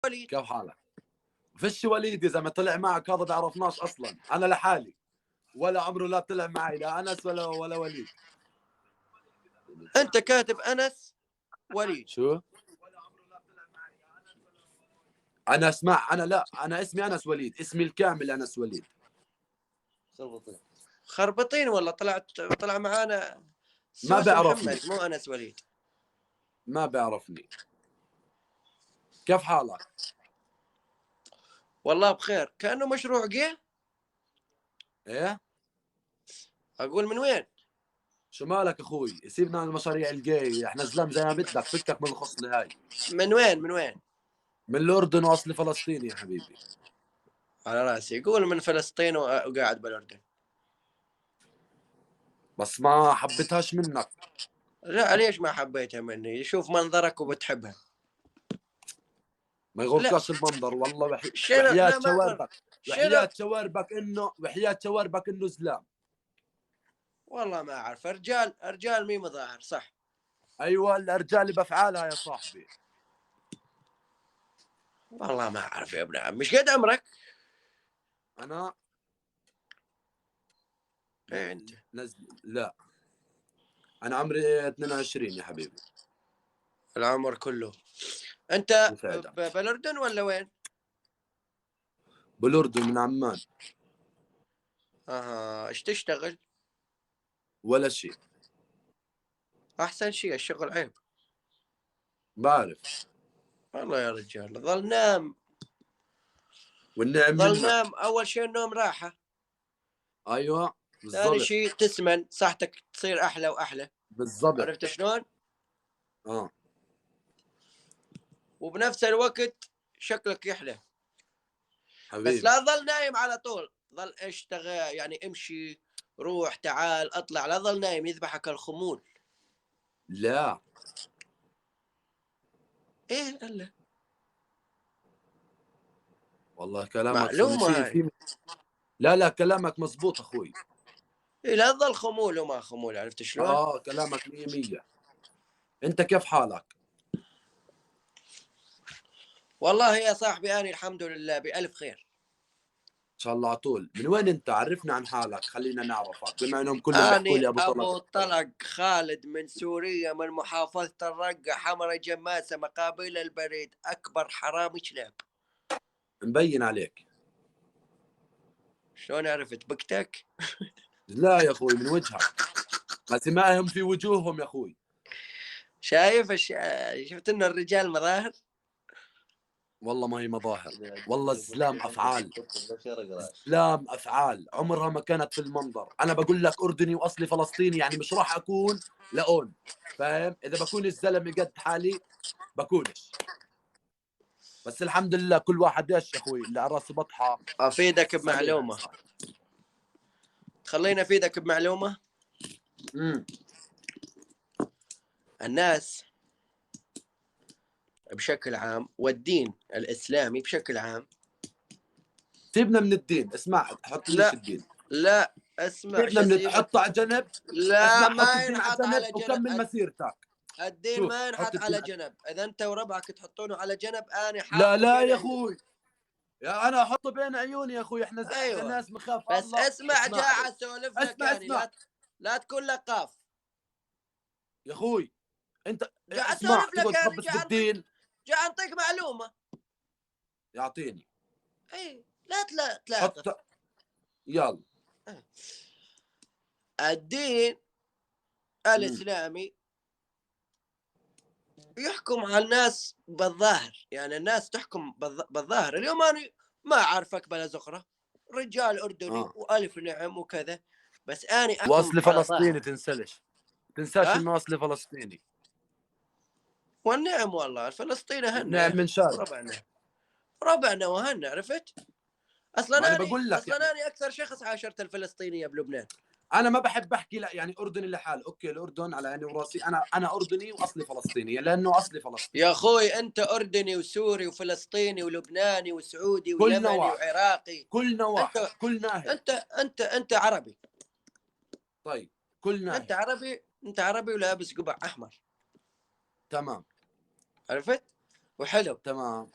وليد. كيف حالك؟ فيش وليد يا زلمه طلع معك، هذا بعرفناش اصلا. انا لحالي، ولا عمره لا طلع معي لا انس ولا وليد. انت كاتب انس وليد. شو؟ انا اسمع، انا لا، انا اسمي انس وليد، اسمي الكامل انس وليد. خربطين والله. طلع معانا ما سوسو بيعرفني، محمد مو انس وليد. ما بيعرفني. كيف حالك؟ والله بخير. كانه مشروع جه. ايه؟ اقول من وين؟ شو مالك اخوي؟ سيبنا عن المشاريع الجاي، احنا زلام زي ما بدك، فكك من الخصله هاي. من وين من وين؟ من الاردن واصلي فلسطيني يا حبيبي. على راسي. يقول من فلسطين وقاعد بالاردن. بس ما حبيتهاش منك. لا ليش ما حبيتها مني؟ شوف منظرك وبتحبها. ما يغركش المنظر والله، شنو؟ وحياة لا ما غير. شواربك، شنو؟ وحياة شواربك انه زلام. والله ما اعرف. رجال مي مظاهر صح. ايوه الرجال بافعالها يا صاحبي. والله ما اعرف يا ابن عم. مش قد عمرك؟ انا ايه انت؟ لا، انا عمري 22 يا حبيبي. العمر كله. انت يسعدك. بالاردن ولا وين؟ بالاردن من عمان. ايش تشتغل؟ ولا شيء. احسن شيء الشغل عيب. بعرف. والله يا رجال ظل نام. والنعم ظل منك. نام. اول شيء النوم راحه. ايوه ثاني بالضبط. شيء تسمن، صحتك تصير احلى واحلى. بالضبط. عرفت شلون؟ اه وبنفس الوقت شكلك يحلى. حبيبي. بس لا ظل نايم على طول. ظل اشتغل يعني، امشي روح تعال اطلع. لا ظل نايم يذبحك الخمول. لا ايه الا والله كلامك معلومه هاي. لا كلامك مزبوط اخوي. إيه لا تظل خمول وما خمول. عرفت شلون؟ كلامك 100 100. انت كيف حالك؟ والله يا صاحبي أنا الحمد لله بألف خير. ان شاء الله على طول. من وين انت؟ عرفنا عن حالك، خلينا نعرفك، بما انهم كلهم بيحكوا أنا لي ابو أبو طلق. طلق خالد من سوريا، من محافظة الرقة، حمرة جماسة، مقابل البريد، أكبر حرامي كلاب. مبين عليك. شلون عرفت؟ بكتك؟ لا يا اخوي من وجهك، سماهم في وجوههم يا اخوي. شايف شفت إن الرجال مظاهر. والله ما هي مظاهر، والله الزلام افعال. الزلام افعال عمرها ما كانت في المنظر. انا بقول لك اردني واصلي فلسطيني، يعني مش راح اكون لأون، فاهم؟ اذا بكون الزلمه قد حالي بكونش. بس الحمد لله كل واحد ايش يا اخوي اللي على راسه بطحه. أفيدك بمعلومة. خلينا أفيدك بمعلومة. الناس بشكل عام والدين الإسلامي بشكل عام. سيبنا من الدين، اسمع حط ليش الدين. لا اسمع. سيبنا من حطه على جنب. لا اسمع حط ما الدين على ينحط جنب على وكمل جنب. مسيرتك. الدين شوف ما حط ينحط الدين على جنب. اذا انت وربعك تحطونه على جنب انا حاطه لا بين يا عيوني. اخوي، يا انا احطه بين عيوني يا اخوي. احنا احنا ايوه ناس مخاف بس الله. اسمع اسمع جاع علي. اسولف لك اسمع اني. اسمع لا تكون لقاف يا اخوي. انت جاع اسمع اسولف لك تقعد اني. تخبص بالدين. جاع انطيك معلومه. يعطيني. اي لا تلاقف. حط يلا. الدين الاسلامي يحكم على الناس بالظاهر. يعني الناس تحكم بالظاهر. اليوم انا ما اعرفك بلا زخره، رجال اردني والف نعم وكذا، بس اني احكم واصلي على فلسطيني ظاهر. تنساش انه اصلي فلسطيني. والنعم والله الفلسطيني هنا والنعم من شارع. ربعنا وهنا. عرفت؟ ما انا بقول لك اصلا انا اكثر شخص عاشرت الفلسطينيه بلبنان. انا ما بحب احكي لا يعني اردني لحال. اوكي الاردن على عيني وراسي. انا اردني واصلي فلسطيني لانه اصلي فلسطيني. يا اخوي انت اردني وسوري وفلسطيني ولبناني وسعودي كل ويمني نواح. وعراقي. كل نواح. كل ناهي. انت عربي. طيب كل ناهي. انت عربي ولابس قبع احمر. تمام. عرفت؟ وحلو. تمام.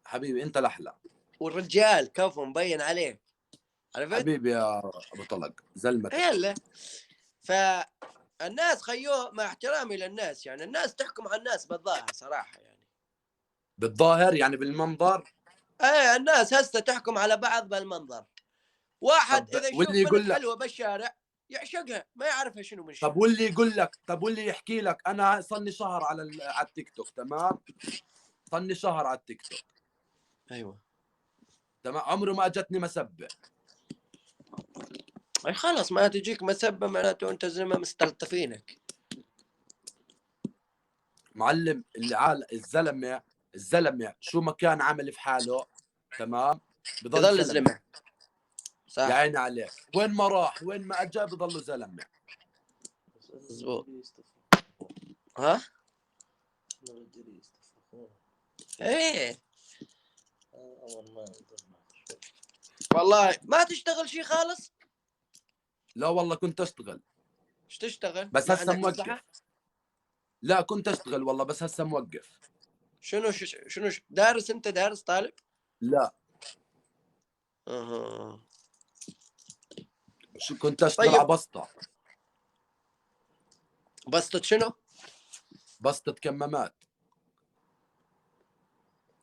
حبيبي انت الاحلى. والرجال كفو مبين عليك، عرفت؟ حبيبي يا ابو طلق زلمتك. يلا. فالناس خيو، مع احترامي للناس، يعني الناس تحكم على الناس بالظاهر صراحه يعني. بالظاهر يعني بالمنظر. ايه الناس هسه تحكم على بعض بالمنظر. واحد طب اذا يشوف واللي بنت يقول لك، حلوه بالشارع يعشقها، ما يعرفها شنو من شنو. طب واللي يقول لك، طب واللي يحكي لك انا صلني شهر على التيك توك، تمام؟ صلني شهر على التيك توك، ايوه. تمام، عمره ما اجتني مسبه. اي خلاص، ما تجيك مسبه معناته انت زلمه مستلطفينك. معلم الزلمه شو ما كان عمل في حاله، تمام، بضل يظل زلمه. زلمه. صح. يا عيني عليك، وين ما راح وين ما اجى بضله زلمه. مظبوط. ها؟ ايه والله ما تشتغل شيء خالص. لا والله كنت اشتغل ايش تشتغل؟ بس ما هسه عندك موقف. مصلحه؟ لا كنت اشتغل والله بس هسه موقف. شنو دارس؟ انت دارس طالب؟ لا اها. شو كنت اشتغل طيب على بسطه. بسطة شنو؟ بسطه كمامات.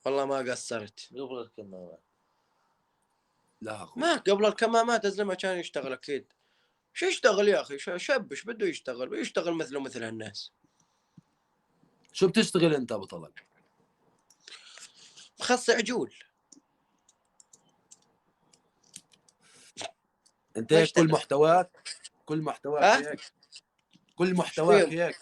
والله ما قصرت. قبل الكمامات. لا اخوي ما قبل الكمامات الزلمه كان يشتغل اكيد. شو يشتغل يا اخي؟ شاب ايش بده يشتغل؟ ويشتغل مثله مثل الناس. شو بتشتغل انت ابو طلق؟ مخص عجول. انت ما هيك كل اشتغل. محتواك، كل محتواك ها؟ هيك، كل شو محتواك بيهم؟ هيك.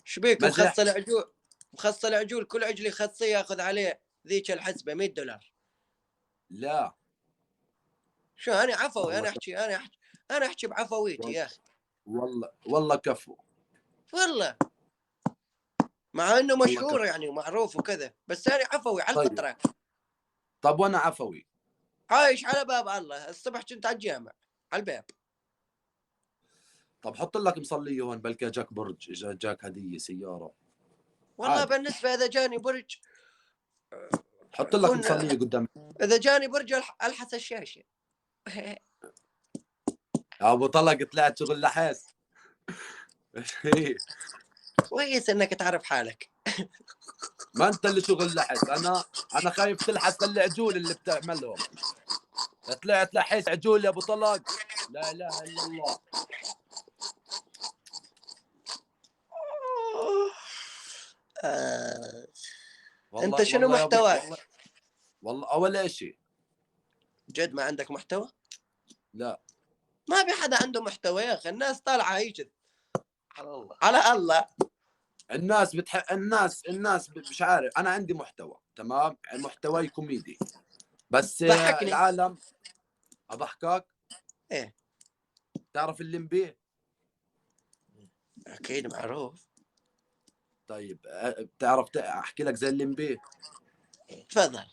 شو بيك مزح. مخص العجول؟ مخص العجول كل عجل يخصيه ياخذ عليه ذيك الحسبه $100. لا شو انا عفوي، والله انا احكي بعفويتي يا اخي. والله كفو. والله مع انه والله مشهور كفو. يعني ومعروف وكذا، بس انا عفوي على طيب الفطره. طب وانا عفوي. عايش على باب الله. الصبح كنت على الجامع على الباب. طب حط لك مصليه هون بلكي جاك برج، جاك هديه سياره. والله عادي بالنسبه اذا جاني برج حط لك اكون، مصليه قدام. اذا جاني برج الحس الشاشه. ابو طلق طلعت شغل لحاس. كويس انك تعرف حالك. ما انت اللي شغل لحس، انا خايف تلحس العجول اللي بتعملهم. طلعت لحيس عجول يا ابو طلق. لا اله الا الله. انت والله شنو والله يا ابو محتواك؟ والله اول شيء. جد ما عندك محتوى؟ لا ما في حدا عنده محتوى يا اخي. الناس طالعه هيك على الله. على الله. الناس الناس مش عارف، انا عندي محتوى تمام، محتواي كوميدي بس ضحكني. العالم. اضحكك. ايه تعرف الليمبي؟ اكيد معروف. طيب بتعرف احكي لك زي الليمبي؟ تفضل.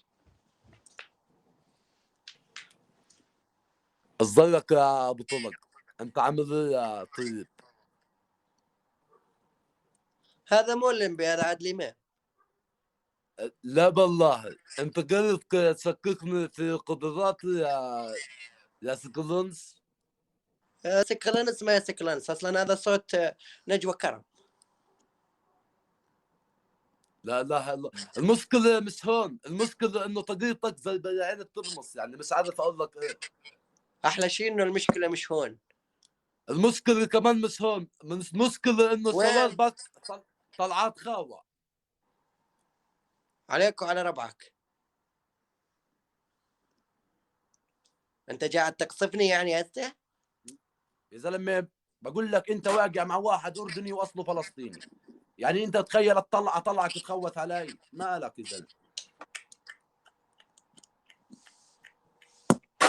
ازيك يا ابو طلق، انت عامل ايه يا طيب؟ هذا مو الليمبي، هذا عدلي ما. لا بالله انت قلت تشككني في قدراتي يا سكلنس. سكلانس ما سكلانس اصلا، هذا صوت نجوى كرم. لا اله الا، المشكلة مش هون، المشكلة انه طريقتك زي بياعين الترمس، يعني مش عارف اقول لك ايه. احلى شيء انه المشكله مش هون. المشكلة كمان مش هون، المشكلة انه وين؟ شبابك طلعات خاوة. عليك وعلى ربعك. انت قاعد تقصفني يعني هسه؟ يا زلمة بقول لك انت واقع مع واحد اردني واصله فلسطيني، يعني انت تخيل طلعك تخوث علي، مالك يا زلمة؟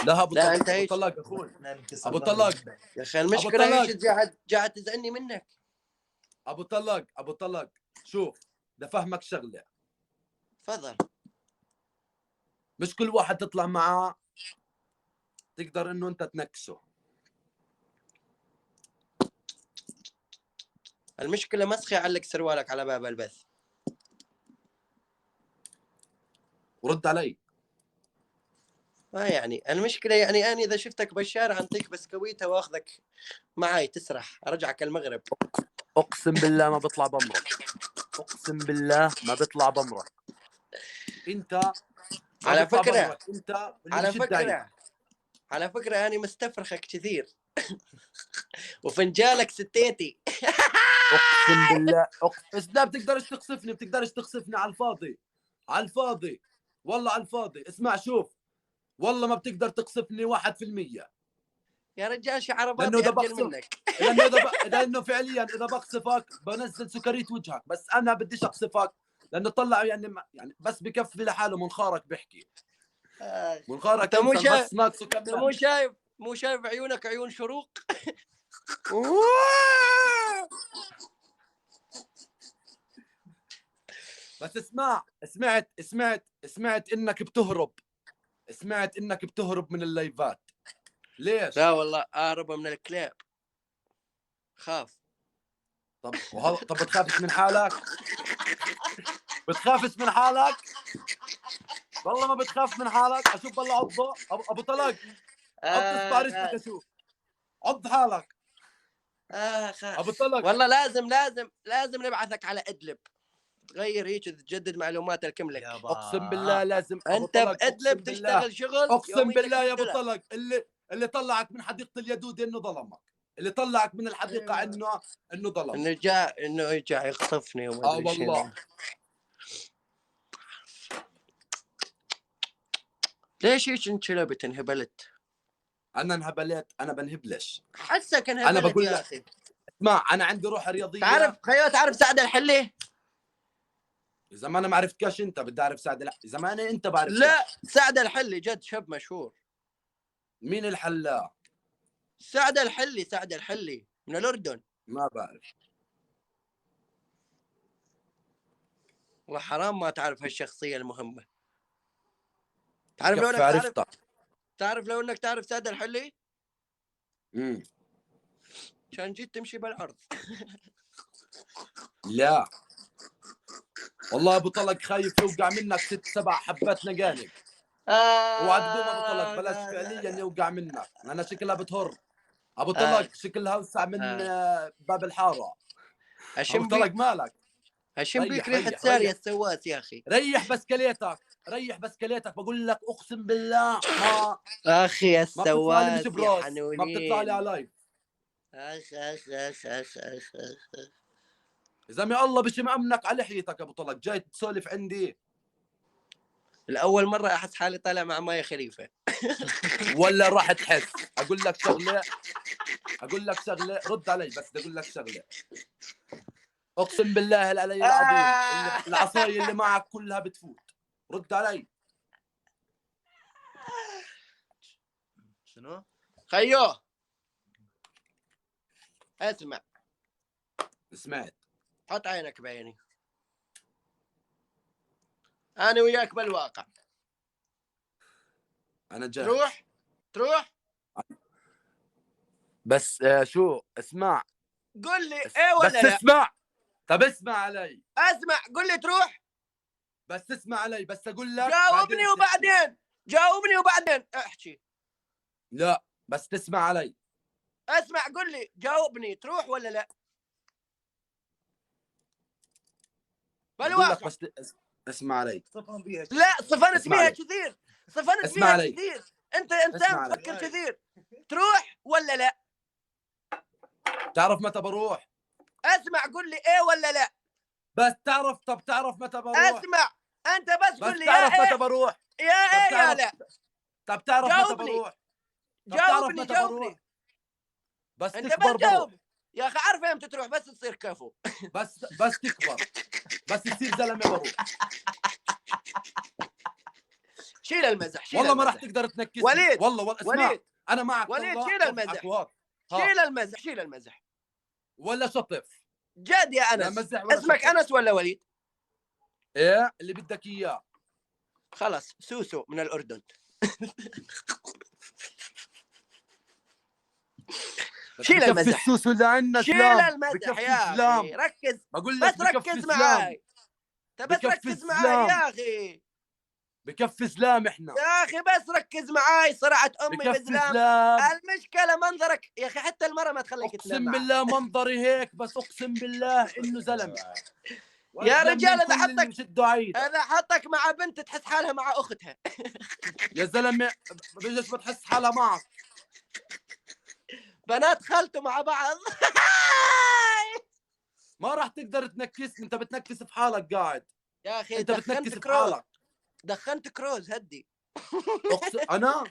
لا ابو لا طلق، انت ابو هيك طلق اخوي، ابو ابو طلق، يا اخي. ابو المشكله طلق، هيك قاعد تزعلني منك. ابو طلق شوف، بدي افهمك شغله. تفضل. مش كل واحد تطلع معاه تقدر انه انت تنكسه. المشكله مسخي علق سروالك على باب البث. ورد علي. ما يعني المشكله يعني انا اذا شفتك بالشارع انطيك بسكويته واخذك معاي تسرح ارجعك المغرب. اقسم بالله ما بيطلع بمرك، اقسم بالله ما بيطلع بمرك. انت ما على بيطلع فكره بمرك انت واللي على بشد عينك. فكره على فكره انا مستفرخك كثير وفنجالك ستيتي. اقسم بالله بس لا بتقدرش تقصفني على الفاضي، على الفاضي، والله على الفاضي. اسمع شوف، والله ما بتقدر تقصفني 1%. يا رجال شعرباطي لانه اذا ارجل بقصف، منك. لانه فعليا اذا بقصفك بنزل سكرية وجهك، بس انا بديش اقصفك لانه طلع يعني بس بكفي لحاله منخارك بيحكي. منخارك انت مو انسان شايف بس ناقصه انت كمان. مو شايف عيونك عيون شروق. بس اسمع، سمعت انك بتهرب، سمعت انك بتهرب من اللايفات. ليش؟ لا والله اهرب من الكلاب خاف. طب بتخافش من حالك؟ بتخافش من حالك؟ والله ما بتخاف من حالك. اشوف بالله عضه ابو طلق، عض اصبع رجلك اشوف، عض حالك ابو طلق. والله لازم نبعثك على ادلب تغير هيك وتجدد معلومات الكملك. اقسم بالله لازم ابو انت طلق، بادلب اقسم بالله، تشتغل شغل اقسم يوميتك بالله يا ابو $100. طلق، اللي طلعك من حديقه اليدود انه ظلمك، اللي طلعك من الحديقه انه ظلمك. انه جاء يخطفني وما ادري والله. شنو. ليش هيك انشلبت انهبلت؟ انا انهبلت؟ انا بنهبلش. حسك انا انهبلت بقول يا لك، اخي. اسمع انا عندي روح رياضيه. تعرف سعد الحلي؟ اذا ما انا ما عرفتكش انت بدي اعرف سعد. لا اذا ما انت بعرفكش. لا سعد الحلي جد شاب مشهور. مين الحلاق؟ سعد الحلي من الاردن. ما بعرف. والله حرام ما تعرف هالشخصيه المهمه. تعرف لو كيف انك عرفتها؟ لو انك تعرف سعد الحلي امم كان جيت تمشي بالعرض. لا والله ابو طلق خايف يوقع منك 6-7 حبات نقانق. اوعى تقوم ابو طلق، بلاش فعليا يوقع منك. انا شكلها بتهر ابو طلق، شكلها اوسع من باب الحاره. ابو طلق مالك؟ اشم بيك ريحه ريح سارية السواس يا اخي. ريح بسكليتك بقول لك اقسم بالله ما اخي ما بتطلع لي السواس مش يا براس، ما بتطلع لي حنونين. على لايف. اخ. يا زلمه الله بشم امنك على لحيتك ابو طلق، جاي تسولف عندي. الاول مره احس حالي طالع مع مايا خليفه. ولا راح تحس. اقول لك شغله رد علي بس بدي اقول لك شغله. اقسم بالله العلي العظيم العصايه اللي معك كلها بتفوت. رد علي. شنو؟ خيو اسمع. سمعت. حط عينك بعيني. انا وياك بالواقع. انا جاهز. تروح بس شو اسمع. قل لي ايه ولا بس لا. اسمع. طب اسمع علي. اسمع قل لي تروح. بس اسمع علي بس اقول لك. جاوبني وبعدين احكي. لا بس تسمع علي. اسمع قل لي جاوبني تروح ولا لا. بالواقع. بس اسمع علي. لا صفنت بيها كثير. انت انسان تفكر كثير. تروح ولا لا. تعرف متى بروح؟ اسمع قل لي ايه ولا لا. بس تعرف متى بروح؟ اسمع انت بس قل لي تعرف يا متى ايه بروح؟ يا ايه يا لا. طب تعرف متى بروح؟ جاوبني. بس انت تكبر بس جاوب يا اخي. عارف امتى تروح بس تصير كفو. بس تكبر، بس تصير زلمه بروح. شيل المزح. والله ما راح تقدر تنكسني. وليد والله اسمع. وليد انا معك. وليد والله شيل المزح. شيل المزح ولا شطف. جد يا انس. اسمك شطف. انس ولا وليد؟ ايه اللي بدك اياه. خلص سوسو من الاردن. شيل المزح. السوسو اللي عندنا شيل المزح يا اخي. ركز. بقول لك بس ركز معاي. بس ركز معاي يا اخي. بكفي زلام احنا. يا اخي بس ركز معاي، صرعت امي بكفي بزلام. زلام. المشكله منظرك يا اخي، حتى المره ما تخليك تنام اقسم معاي. بالله منظري هيك، بس اقسم بالله انه زلمه. يا رجال اذا كل اللي حطك بشدوا عيده. اذا حطك مع بنت تحس حالها مع اختها. يا زلمه بجوز بتحس حالها معك. بنات خالته مع بعض. ما راح تقدر تنكسني، انت بتنكس في حالك قاعد. يا اخي انت بتنكس دخنت في كروز، حالك. دخنت كروز هدي. انا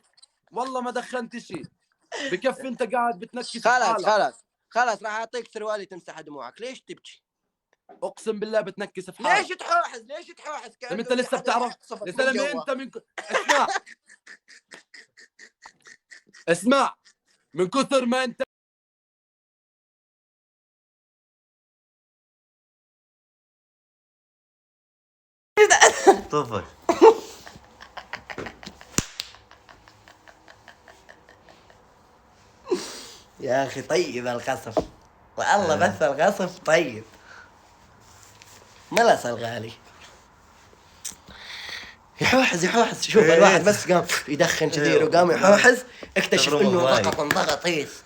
والله ما دخنت شيء. بكفي انت قاعد بتنكس في خلاص حالك. خلاص خلاص، راح اعطيك سروالي تمسح دموعك. ليش تبكي؟ اقسم بالله بتنكس في حالك. ليش تحوحز؟ ليش تحوحز؟ طب انت لسه بتعرف يا زلمه انت من اسمع. اسمع، من كثر ما انت طفش. يا اخي طيب القصف والله، بس القصف طيب. ملس الغالي يحوحز يحوحز. شوف الواحد بس قام يدخن كثير وقام يحوحز، اكتشف انه ضغط غطيس.